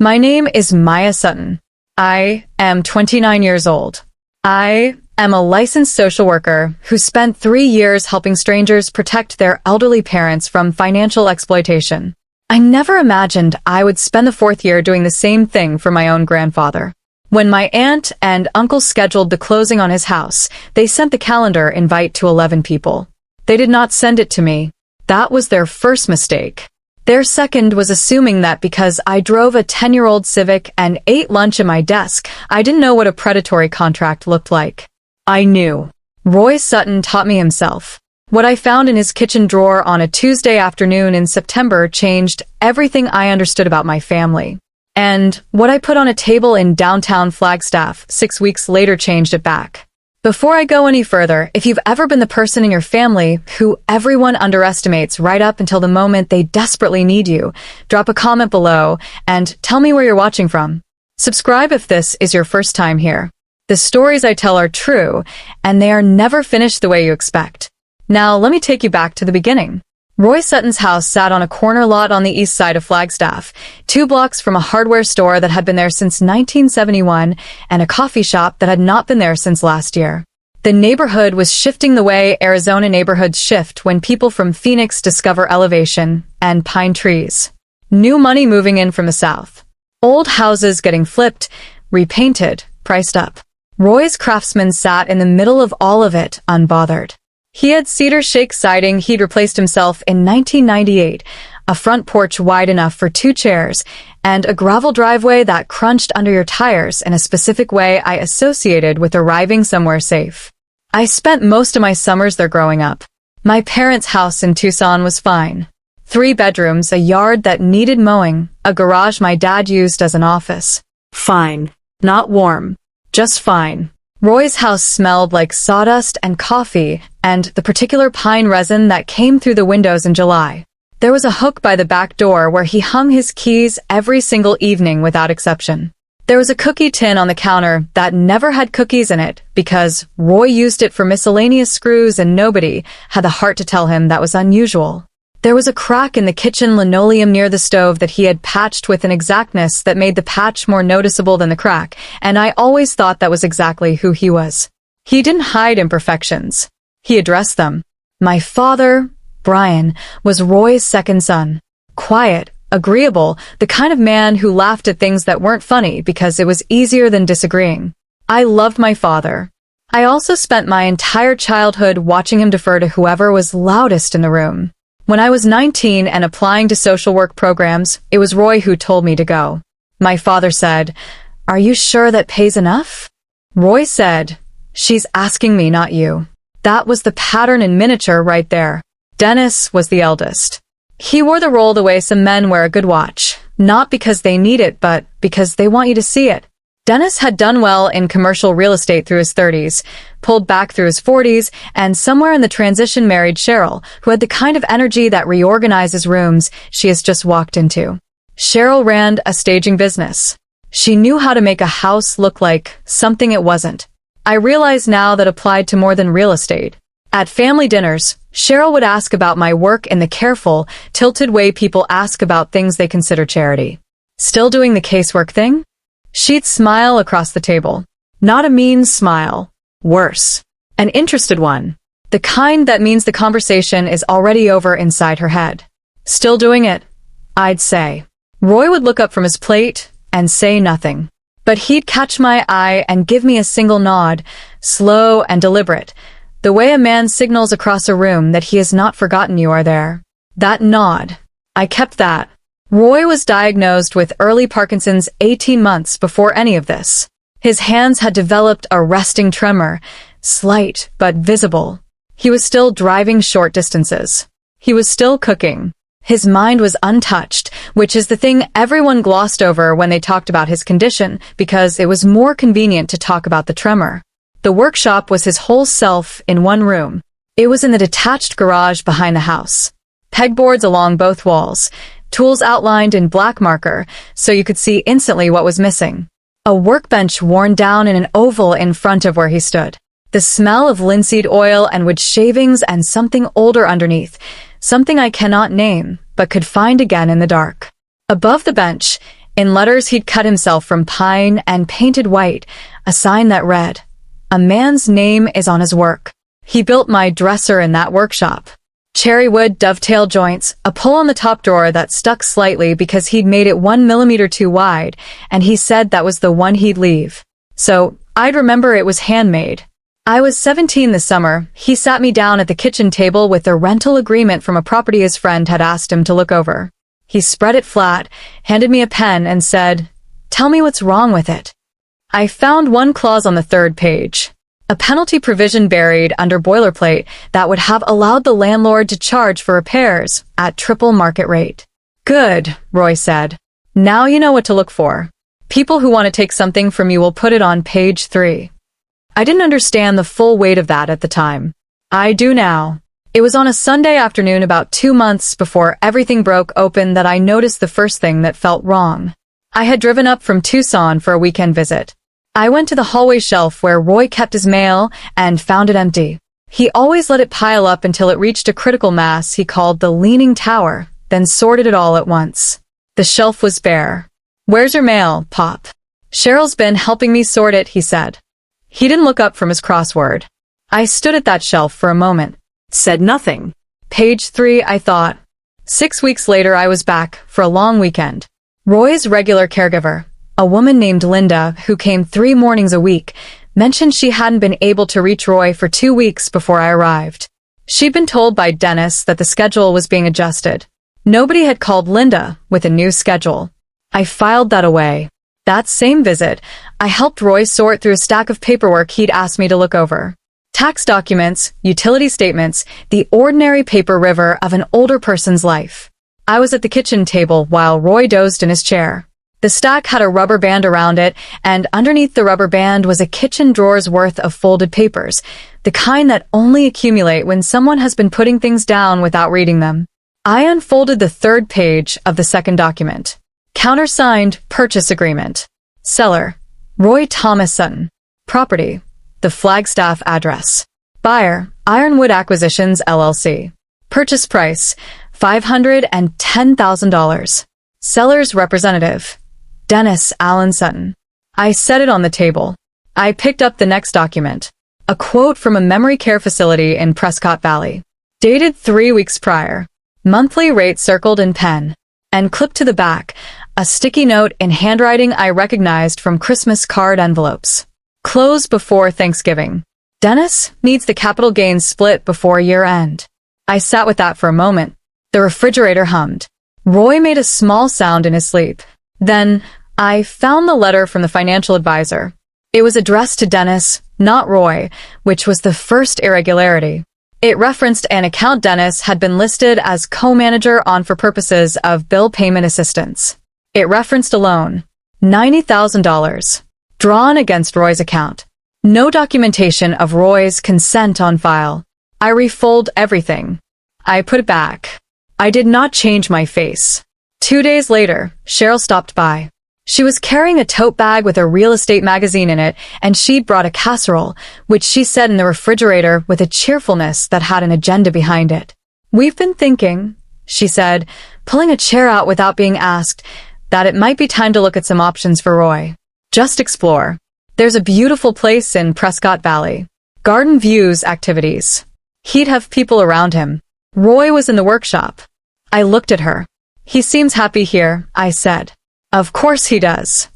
My name is Maya Sutton. I am 29 years old. I am a licensed social worker who spent 3 years helping strangers protect their elderly parents from financial exploitation. I never imagined I would spend the 4th year doing the same thing for my own grandfather. When my aunt and uncle scheduled the closing on his house, they sent the calendar invite to 11 people. They did not send it to me. That was their first mistake. Their second was assuming that because I drove a 10-year-old Civic and ate lunch at my desk, I didn't know what a predatory contract looked like. I knew. Roy Sutton taught me himself. What I found in his kitchen drawer on a Tuesday afternoon in September changed everything I understood about my family. And what I put on a table in downtown Flagstaff 6 weeks later changed it back. Before I go any further, if you've ever been the person in your family who everyone underestimates right up until the moment they desperately need you, drop a comment below and tell me where you're watching from. Subscribe if this is your first time here. The stories I tell are true, and they are never finished the way you expect. Now, let me take you back to the beginning. Roy Sutton's house sat on a corner lot on the east side of Flagstaff, 2 blocks from a hardware store that had been there since 1971 and a coffee shop that had not been there since last year. The neighborhood was shifting the way Arizona neighborhoods shift when people from Phoenix discover elevation and pine trees. New money moving in from the south. Old houses getting flipped, repainted, priced up. Roy's craftsman sat in the middle of all of it, unbothered. He had cedar shake siding he'd replaced himself in 1998, a front porch wide enough for 2 chairs, and a gravel driveway that crunched under your tires in a specific way I associated with arriving somewhere safe. I spent most of my summers there growing up. My parents' house in Tucson was fine. 3 bedrooms, a yard that needed mowing, a garage my dad used as an office. Fine. Not warm. Just fine. Roy's house smelled like sawdust and coffee and the particular pine resin that came through the windows in July. There was a hook by the back door where he hung his keys every single evening without exception. There was a cookie tin on the counter that never had cookies in it because Roy used it for miscellaneous screws and nobody had the heart to tell him that was unusual. There was a crack in the kitchen linoleum near the stove that he had patched with an exactness that made the patch more noticeable than the crack, and I always thought that was exactly who he was. He didn't hide imperfections. He addressed them. My father, Brian, was Roy's second son. Quiet, agreeable, the kind of man who laughed at things that weren't funny because it was easier than disagreeing. I loved my father. I also spent my entire childhood watching him defer to whoever was loudest in the room. When I was 19 and applying to social work programs, it was Roy who told me to go. My father said, "Are you sure that pays enough?" Roy said, "She's asking me, not you." That was the pattern in miniature right there. Dennis was the eldest. He wore the role the way some men wear a good watch, not because they need it, but because they want you to see it. Dennis had done well in commercial real estate through his 30s, pulled back through his 40s, and somewhere in the transition married Cheryl, who had the kind of energy that reorganizes rooms she has just walked into. Cheryl ran a staging business. She knew how to make a house look like something it wasn't. I realize now that applied to more than real estate. At family dinners, Cheryl would ask about my work in the careful, tilted way people ask about things they consider charity. Still doing the casework thing? She'd smile across the table. Not a mean smile. Worse. An interested one. The kind that means the conversation is already over inside her head. Still doing it, I'd say. Roy would look up from his plate and say nothing. But he'd catch my eye and give me a single nod, slow and deliberate, the way a man signals across a room that he has not forgotten you are there. That nod. I kept that. Roy was diagnosed with early Parkinson's 18 months before any of this. His hands had developed a resting tremor, slight but visible. He was still driving short distances. He was still cooking. His mind was untouched, which is the thing everyone glossed over when they talked about his condition because it was more convenient to talk about the tremor. The workshop was his whole self in one room. It was in the detached garage behind the house. Pegboards along both walls. Tools outlined in black marker, so you could see instantly what was missing. A workbench worn down in an oval in front of where he stood. The smell of linseed oil and wood shavings and something older underneath, something I cannot name, but could find again in the dark. Above the bench, In letters he'd cut himself from pine and painted white, a sign that read, "A man's name is on his work." He built my dresser in that workshop. Cherry wood dovetail joints, a pull on the top drawer that stuck slightly because he'd made it 1 millimeter too wide, and he said that was the one he'd leave. So, I'd remember it was handmade. I was 17 this summer. He sat me down at the kitchen table with a rental agreement from a property his friend had asked him to look over. He spread it flat, handed me a pen, and said, "Tell me what's wrong with it." I found one clause on the third page. A penalty provision buried under boilerplate that would have allowed the landlord to charge for repairs at triple market rate. "Good," Roy said. "Now you know what to look for. People who want to take something from you will put it on page 3. I didn't understand the full weight of that at the time. I do now. It was on a Sunday afternoon about 2 months before everything broke open that I noticed the first thing that felt wrong. I had driven up from Tucson for a weekend visit. I went to the hallway shelf where Roy kept his mail and found it empty. He always let it pile up until it reached a critical mass he called the Leaning Tower, then sorted it all at once. The shelf was bare. "Where's your mail, Pop?" "Cheryl's been helping me sort it," he said. He didn't look up from his crossword. I stood at that shelf for a moment, said nothing. Page 3, I thought. 6 weeks later, I was back for a long weekend. Roy's regular caregiver, a woman named Linda, who came 3 mornings a week, mentioned she hadn't been able to reach Roy for 2 weeks before I arrived. She'd been told by Dennis that the schedule was being adjusted. Nobody had called Linda with a new schedule. I filed that away. That same visit, I helped Roy sort through a stack of paperwork he'd asked me to look over. Tax documents, utility statements, the ordinary paper river of an older person's life. I was at the kitchen table while Roy dozed in his chair. The stack had a rubber band around it, and underneath the rubber band was a kitchen drawer's worth of folded papers, the kind that only accumulate when someone has been putting things down without reading them. I unfolded the third page of the second document. Countersigned purchase agreement. Seller, Roy Thomas Sutton. Property, the Flagstaff address. Buyer, Ironwood Acquisitions, LLC. Purchase price, $510,000. Seller's representative, Dennis Allen Sutton. I set it on the table. I picked up the next document, a quote from a memory care facility in Prescott Valley. Dated 3 weeks prior. Monthly rate circled in pen. And clipped to the back, a sticky note in handwriting I recognized from Christmas card envelopes. Close before Thanksgiving. Dennis needs the capital gains split before year-end. I sat with that for a moment. The refrigerator hummed. Roy made a small sound in his sleep. Then, I found the letter from the financial advisor. It was addressed to Dennis, not Roy, which was the first irregularity. It referenced an account Dennis had been listed as co-manager on for purposes of bill payment assistance. It referenced a loan, $90,000, drawn against Roy's account. No documentation of Roy's consent on file. I refolded everything. I put it back. I did not change my face. 2 days later, Cheryl stopped by. She was carrying a tote bag with a real estate magazine in it, and she'd brought a casserole, which she set in the refrigerator with a cheerfulness that had an agenda behind it. "We've been thinking," she said, pulling a chair out without being asked, "that it might be time to look at some options for Roy. Just explore. There's a beautiful place in Prescott Valley. Garden views activities. He'd have people around him." Roy was in the workshop. I looked at her. "He seems happy here," I said. "Of course he does."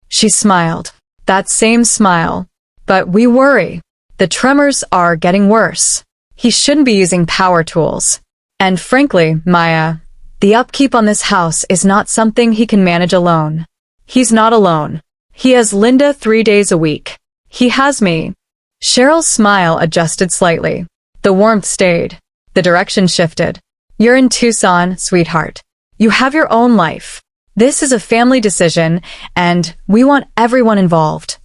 She smiled. That same smile. "But we worry. The tremors are getting worse. He shouldn't be using power tools. And frankly, Maya, the upkeep on this house is not something he can manage alone." "He's not alone. He has Linda 3 days a week. He has me." Cheryl's smile adjusted slightly. The warmth stayed. The direction shifted. "You're in Tucson, sweetheart. You have your own life. This is a family decision, and we want everyone involved."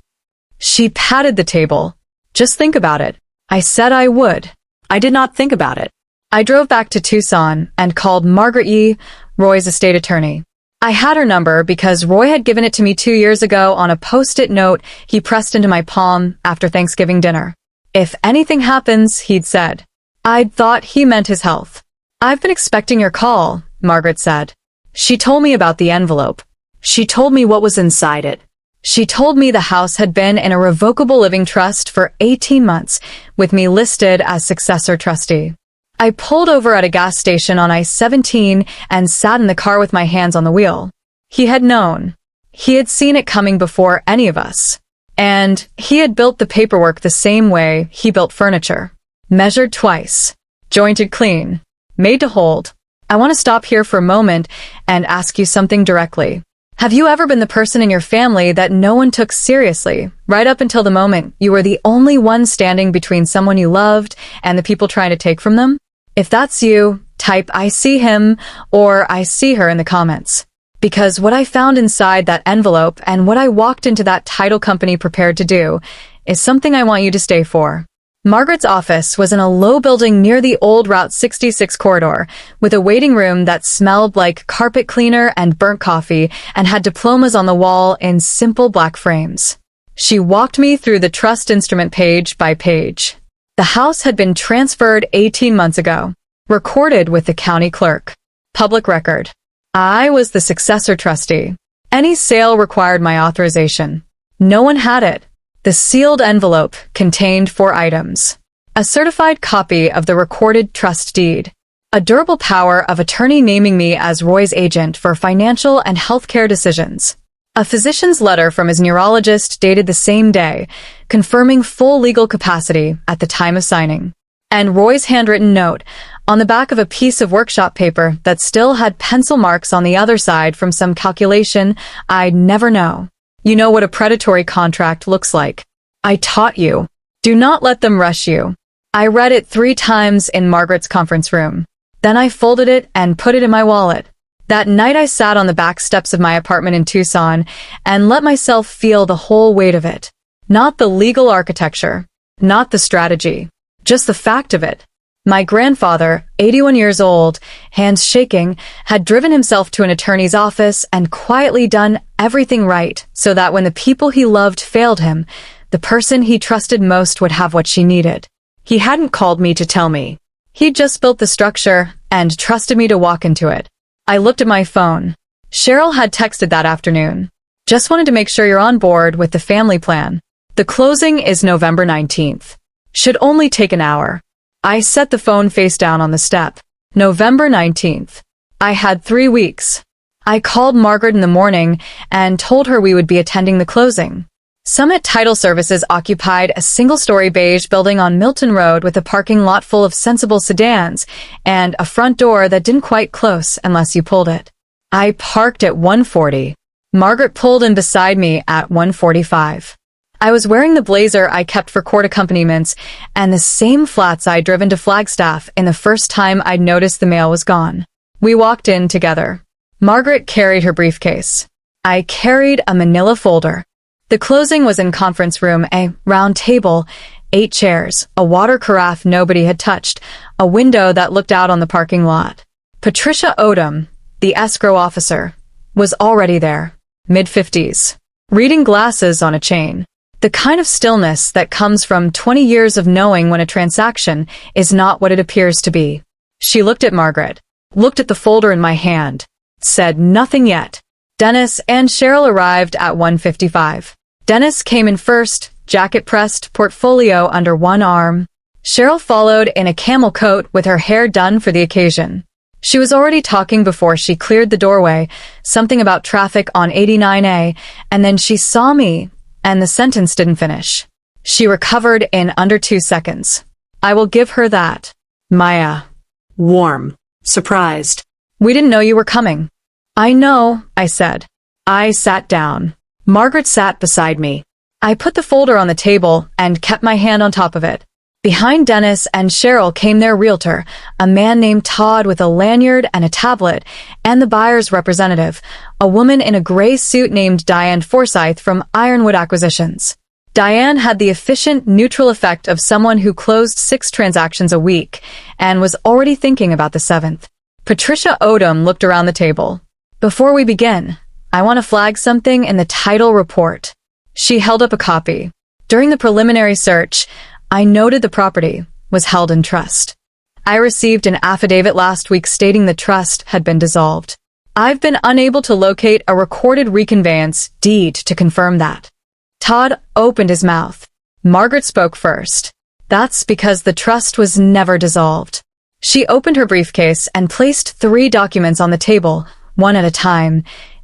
She patted the table. "Just think about it." I said I would. I did not think about it. I drove back to Tucson and called Margaret Yee, Roy's estate attorney. I had her number because Roy had given it to me 2 years ago on a post-it note he pressed into my palm after Thanksgiving dinner. "If anything happens," he'd said. I'd thought he meant his health. "I've been expecting your call," Margaret said. She told me about the envelope. She told me what was inside it. She told me the house had been in a revocable living trust for 18 months, with me listed as successor trustee. I pulled over at a gas station on I-17 and sat in the car with my hands on the wheel. He had known. He had seen it coming before any of us. And he had built the paperwork the same way he built furniture. Measured twice. Jointed clean. Made to hold. I want to stop here for a moment and ask you something directly. Have you ever been the person in your family that no one took seriously, right up until the moment you were the only one standing between someone you loved and the people trying to take from them? If that's you, type "I see him" or "I see her" in the comments. Because what I found inside that envelope and what I walked into that title company prepared to do is something I want you to stay for. Margaret's office was in a low building near the old Route 66 corridor, with a waiting room that smelled like carpet cleaner and burnt coffee and had diplomas on the wall in simple black frames. She walked me through the trust instrument page by page. The house had been transferred 18 months ago, recorded with the county clerk. Public record. I was the successor trustee. Any sale required my authorization. No one had it. The sealed envelope contained 4 items. A certified copy of the recorded trust deed. A durable power of attorney naming me as Roy's agent for financial and healthcare decisions. A physician's letter from his neurologist dated the same day, confirming full legal capacity at the time of signing. And Roy's handwritten note on the back of a piece of workshop paper that still had pencil marks on the other side from some calculation I'd never know. You know what a predatory contract looks like. I taught you. Do not let them rush you. I read it 3 times in Margaret's conference room. Then I folded it and put it in my wallet. That night I sat on the back steps of my apartment in Tucson and let myself feel the whole weight of it. Not the legal architecture. Not the strategy. Just the fact of it. My grandfather, 81 years old, hands shaking, had driven himself to an attorney's office and quietly done everything right so that when the people he loved failed him, the person he trusted most would have what she needed. He hadn't called me to tell me. He'd just built the structure and trusted me to walk into it. I looked at my phone. Cheryl had texted that afternoon. Just wanted to make sure you're on board with the family plan. The closing is November 19th. Should only take an hour. I set the phone face down on the step. November 19th. I had 3 weeks. I called Margaret in the morning and told her we would be attending the closing. Summit Title Services occupied a single-story beige building on Milton Road with a parking lot full of sensible sedans and a front door that didn't quite close unless you pulled it. I parked at 1:40. Margaret pulled in beside me at 1:45. I was wearing the blazer I kept for court accompaniments and the same flats I'd driven to Flagstaff in the first time I'd noticed the mail was gone. We walked in together. Margaret carried her briefcase. I carried a manila folder. The closing was in conference room, a round table, 8 chairs, a water carafe nobody had touched, a window that looked out on the parking lot. Patricia Odom, the escrow officer, was already there, mid-50s, reading glasses on a chain. The kind of stillness that comes from 20 years of knowing when a transaction is not what it appears to be. She looked at Margaret, looked at the folder in my hand, said nothing yet. Dennis and Cheryl arrived at 1:55. Dennis came in first, jacket pressed, portfolio under one arm. Cheryl followed in a camel coat with her hair done for the occasion. She was already talking before she cleared the doorway, something about traffic on 89A, and then she saw me, and the sentence didn't finish. She recovered in under 2 seconds. I will give her that. Maya. Warm. Surprised. We didn't know you were coming. I know, I said. I sat down. Margaret sat beside me. I put the folder on the table and kept my hand on top of it. Behind Dennis and Cheryl came their realtor, a man named Todd with a lanyard and a tablet, and the buyer's representative, a woman in a gray suit named Diane Forsyth from Ironwood Acquisitions. Diane had the efficient, neutral effect of someone who closed 6 transactions a week and was already thinking about the 7th. Patricia Odom looked around the table. Before we begin, I want to flag something in the title report. She held up a copy. During the preliminary search, I noted the property was held in trust. I received an affidavit last week stating the trust had been dissolved. I've been unable to locate a recorded reconveyance deed to confirm that. Todd opened his mouth. Margaret spoke first. That's because the trust was never dissolved. She opened her briefcase and placed 3 documents on the table, one at a time,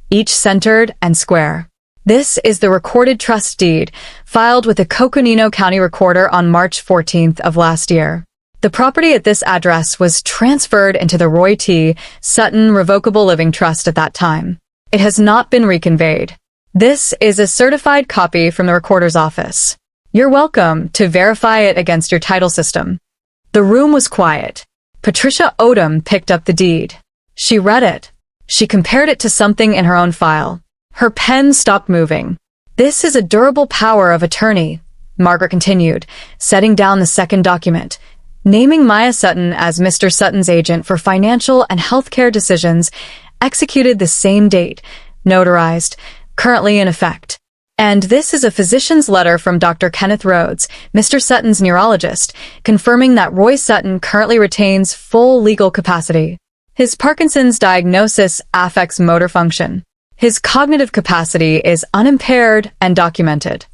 each centered and square. This is the recorded trust deed, filed with the Coconino County Recorder on March 14th of last year. The property at this address was transferred into the Roy T. Sutton Revocable Living Trust at that time. It has not been reconveyed. This is a certified copy from the recorder's office. You're welcome to verify it against your title system. The room was quiet. Patricia Odom picked up the deed. She read it. She compared it to something in her own file. Her pen stopped moving. This is a durable power of attorney, Margaret continued, setting down the second document, naming Maya Sutton as Mr. Sutton's agent for financial and healthcare decisions, executed the same date, notarized, currently in effect. And this is a physician's letter from Dr. Kenneth Rhodes, Mr. Sutton's neurologist, confirming that Roy Sutton currently retains full legal capacity. His Parkinson's diagnosis affects motor function. His cognitive capacity is unimpaired and documented.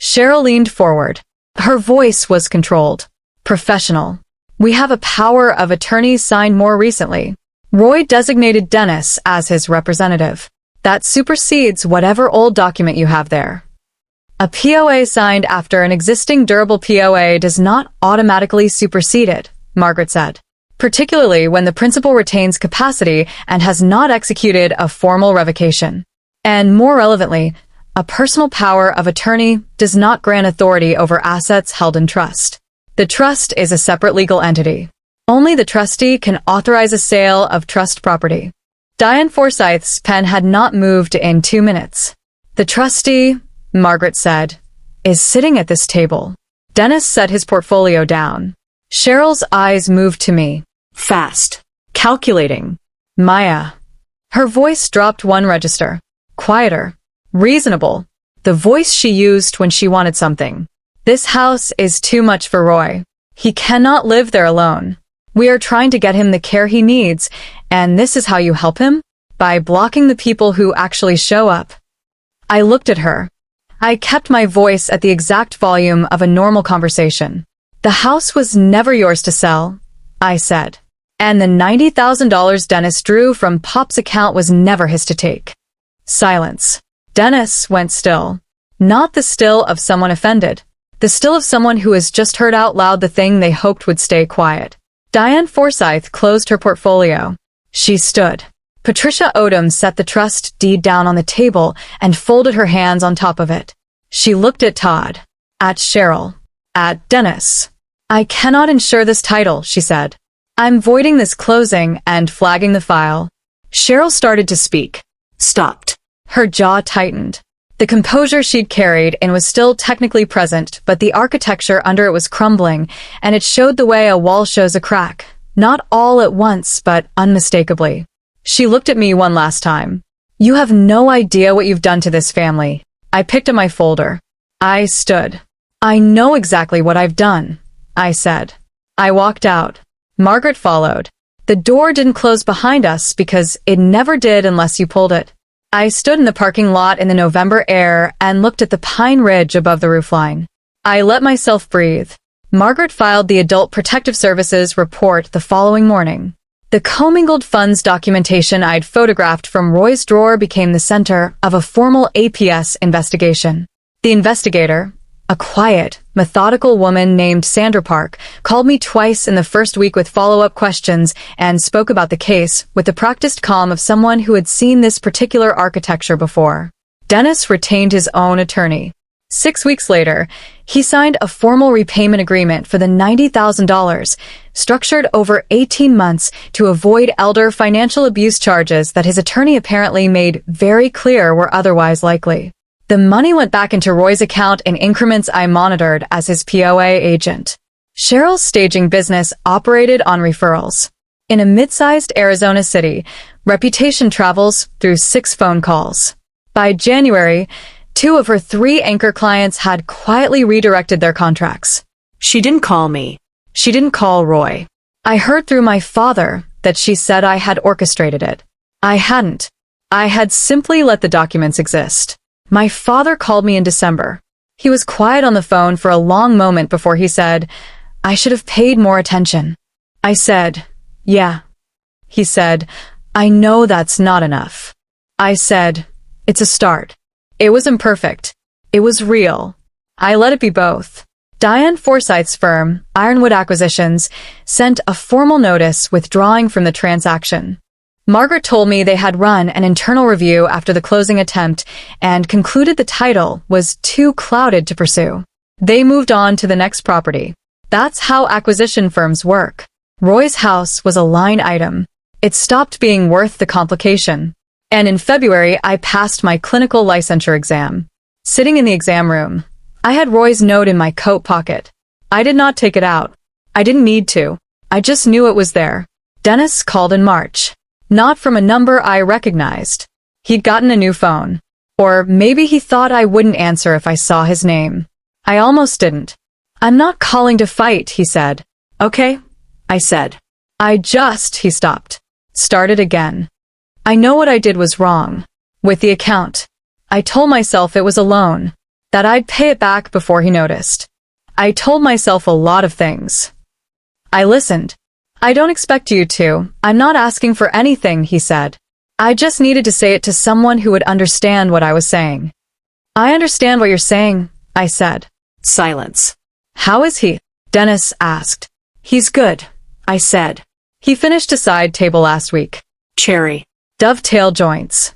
Cheryl leaned forward. Her voice was controlled. Professional. We have a power of attorney signed more recently. Roy designated Dennis as his representative. That supersedes whatever old document you have there. A POA signed after an existing durable POA does not automatically supersede it, Margaret said, particularly when the principal retains capacity and has not executed a formal revocation. And more relevantly, a personal power of attorney does not grant authority over assets held in trust. The trust is a separate legal entity. Only the trustee can authorize a sale of trust property. Diane Forsyth's pen had not moved in 2 minutes. The trustee, Margaret said, is sitting at this table. Dennis set his portfolio down. Cheryl's eyes moved to me. Fast. Calculating. Maya. Her voice dropped 1 register. Quieter. Reasonable. The voice she used when she wanted something. This house is too much for Roy. He cannot live there alone. We are trying to get him the care he needs, and this is how you help him? By blocking the people who actually show up. I looked at her. I kept my voice at the exact volume of a normal conversation. The house was never yours to sell, I said. And the $90,000 Dennis drew from Pop's account was never his to take. Silence. Dennis went still. Not the still of someone offended. The still of someone who has just heard out loud the thing they hoped would stay quiet. Diane Forsyth closed her portfolio. She stood. Patricia Odom set the trust deed down on the table and folded her hands on top of it. She looked at Todd, at Cheryl, at Dennis. I cannot insure this title, she said. I'm voiding this closing and flagging the file. Cheryl started to speak. Stopped. Her jaw tightened. The composure she'd carried and was still technically present, but the architecture under it was crumbling, and it showed the way a wall shows a crack. Not all at once, but unmistakably. She looked at me one last time. You have no idea what you've done to this family. I picked up my folder. I stood. I know exactly what I've done, I said. I walked out. Margaret followed. The door didn't close behind us because it never did unless you pulled it. I stood in the parking lot in the November air and looked at the pine ridge above the roofline. I let myself breathe. Margaret filed the Adult Protective Services report the following morning. The commingled funds documentation I'd photographed from Roy's drawer became the center of a formal APS investigation. The investigator, a quiet, methodical woman named Sandra Park, called me twice in the first week with follow-up questions and spoke about the case with the practiced calm of someone who had seen this particular architecture before. Dennis retained his own attorney. 6 weeks later, he signed a formal repayment agreement for the $90,000, structured over 18 months to avoid elder financial abuse charges that his attorney apparently made very clear were otherwise likely. The money went back into Roy's account in increments I monitored as his POA agent. Cheryl's staging business operated on referrals. In a mid-sized Arizona city, reputation travels through 6 phone calls. By January, 2 of her 3 anchor clients had quietly redirected their contracts. She didn't call me. She didn't call Roy. I heard through my father that she said I had orchestrated it. I hadn't. I had simply let the documents exist. My father called me in December. He was quiet on the phone for a long moment before he said, "I should have paid more attention." I said, "Yeah." He said, "I know that's not enough." I said, "It's a start." It was imperfect. It was real. I let it be both. Diane Forsyth's firm, Ironwood Acquisitions, sent a formal notice withdrawing from the transaction. Margaret told me they had run an internal review after the closing attempt and concluded the title was too clouded to pursue. They moved on to the next property. That's how acquisition firms work. Roy's house was a line item. It stopped being worth the complication. And in February, I passed my clinical licensure exam. Sitting in the exam room, I had Roy's note in my coat pocket. I did not take it out. I didn't need to. I just knew it was there. Dennis called in March. Not from a number I recognized. He'd gotten a new phone. Or maybe he thought I wouldn't answer if I saw his name. I almost didn't. "I'm not calling to fight," he said. "Okay," I said. He stopped. Started again. I know what I did was wrong. With the account. I told myself it was a loan. That I'd pay it back before he noticed. I told myself a lot of things. I listened. "I don't expect you to. I'm not asking for anything," he said. I just needed to say it to someone who would understand what I was saying. "I understand what you're saying," I said. Silence. "How is he?" Dennis asked. "He's good," I said. "He finished a side table last week. Cherry. Dovetail joints."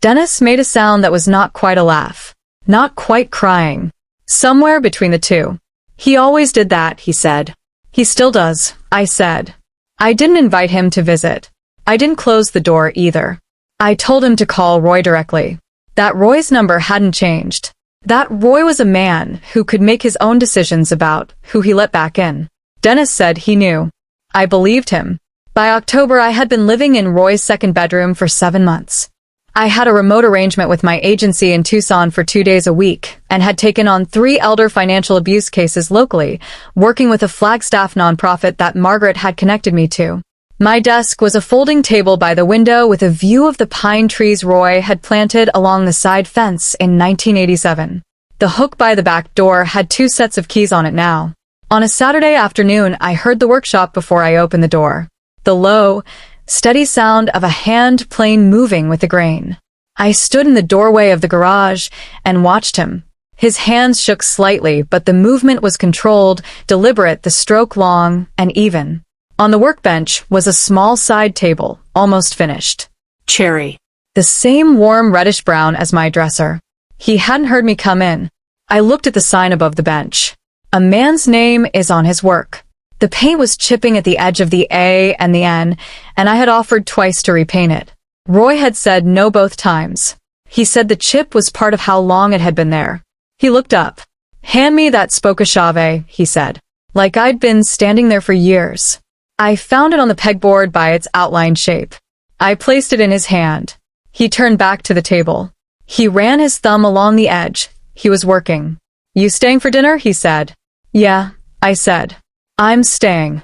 Dennis made a sound that was not quite a laugh. Not quite crying. Somewhere between the two. "He always did that," he said. "He still does," I said. I didn't invite him to visit. I didn't close the door either. I told him to call Roy directly. That Roy's number hadn't changed. That Roy was a man who could make his own decisions about who he let back in. Dennis said he knew. I believed him. By October, I had been living in Roy's second bedroom for 7 months. I had a remote arrangement with my agency in Tucson for 2 days a week and had taken on 3 elder financial abuse cases locally, working with a Flagstaff nonprofit that Margaret had connected me to. My desk was a folding table by the window with a view of the pine trees Roy had planted along the side fence in 1987. The hook by the back door had 2 sets of keys on it now. On a Saturday afternoon, I heard the workshop before I opened the door. The low, steady sound of a hand plane moving with the grain. I stood in the doorway of the garage and watched him. His hands shook slightly, but the movement was controlled, deliberate, the stroke long and even. On the workbench was a small side table, almost finished. Cherry. The same warm reddish-brown as my dresser. He hadn't heard me come in. I looked at the sign above the bench. A man's name is on his work. The paint was chipping at the edge of the A and the N, and I had offered twice to repaint it. Roy had said no both times. He said the chip was part of how long it had been there. He looked up. "Hand me that spokeshave," he said. Like I'd been standing there for years. I found it on the pegboard by its outlined shape. I placed it in his hand. He turned back to the table. He ran his thumb along the edge. He was working. "You staying for dinner?" he said. "Yeah," I said. "I'm staying."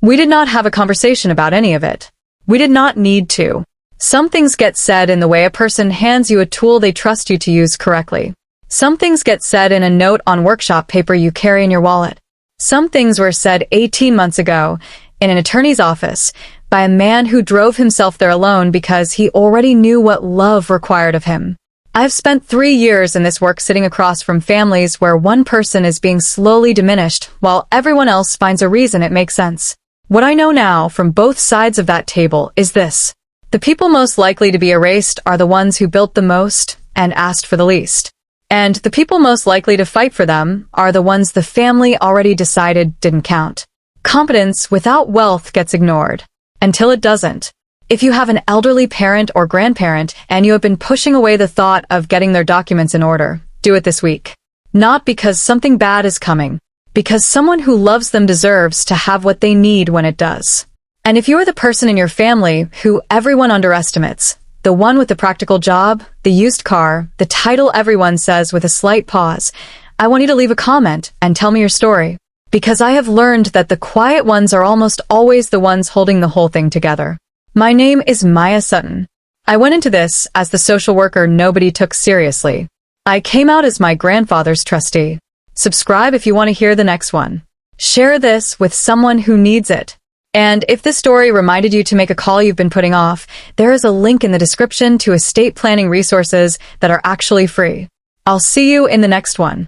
We did not have a conversation about any of it. We did not need to. Some things get said in the way a person hands you a tool they trust you to use correctly. Some things get said in a note on workshop paper you carry in your wallet. Some things were said 18 months ago in an attorney's office by a man who drove himself there alone because he already knew what love required of him. I've spent 3 years in this work sitting across from families where one person is being slowly diminished while everyone else finds a reason it makes sense. What I know now from both sides of that table is this. The people most likely to be erased are the ones who built the most and asked for the least. And the people most likely to fight for them are the ones the family already decided didn't count. Competence without wealth gets ignored. Until it doesn't. If you have an elderly parent or grandparent and you have been pushing away the thought of getting their documents in order, do it this week. Not because something bad is coming, because someone who loves them deserves to have what they need when it does. And if you are the person in your family who everyone underestimates, the one with the practical job, the used car, the title everyone says with a slight pause, I want you to leave a comment and tell me your story. Because I have learned that the quiet ones are almost always the ones holding the whole thing together. My name is Maya Sutton. I went into this as the social worker nobody took seriously. I came out as my grandfather's trustee. Subscribe if you want to hear the next one. Share this with someone who needs it. And if this story reminded you to make a call you've been putting off, there is a link in the description to estate planning resources that are actually free. I'll see you in the next one.